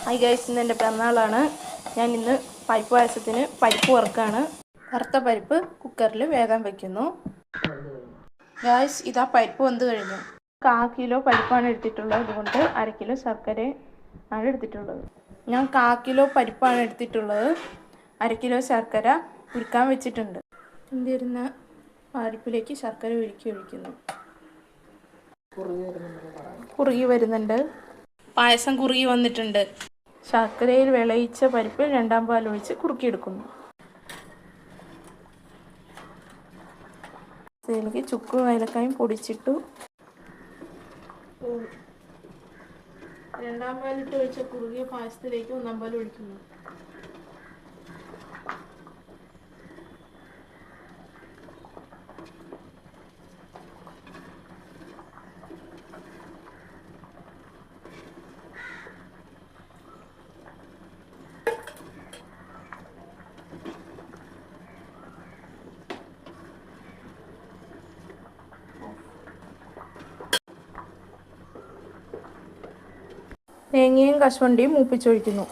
Hi guys, ഇന്ന് എൻ്റെ പിറന്നാളാണ്. ഞാൻ ഇന്ന് പരിപ്പ് പായസത്തിന് പരിപ്പ് വറുക്കാണ്. വറുത്ത പരിപ്പ് കുക്കറിൽ വേകാൻ വയ്ക്കുന്നു. ഗൈസ്, ഇതാ പരിപ്പ് വെന്ത് കഴിഞ്ഞു. 1/4 കിലോ പരിപ്പാണ് എടുത്തിട്ടുള്ളത്, അതുകൊണ്ട് 1/2 കിലോ ശർക്കര ആണ് എടുത്തിട്ടുള്ളത്. ഞാൻ 1/4 കിലോ പരിപ്പാണ് എടുത്തിട്ടുള്ളത്, 1/2 കിലോ ശർക്കര ഉരുക്കാൻ വെച്ചിട്ടുണ്ട്. എന്തിരുന്ന പരിപ്പിലേക്ക് ശർക്കര ഒഴിക്കുന്നു. കുറുകി വരുന്നുണ്ട്. പായസം കുറുകി വന്നിട്ടുണ്ട്. ശർക്കരയിൽ വിളയിച്ച പരിപ്പിൽ 2-ാം പാൽ ഒഴിച്ച് കുറുക്കിയെടുക്കുന്നു. ഇതിലേക്ക് ചുക്കും ഏലക്കായും പൊടിച്ചിട്ടു. 2-ാം പാലിട്ട് ഒഴിച്ച കുറുകിയ പായസത്തിലേക്ക് 1-ാം പാൽ ഒഴിക്കുന്നു. തേങ്ങയും കശുവണ്ടിയും മൂപ്പിച്ചൊഴിക്കുന്നു.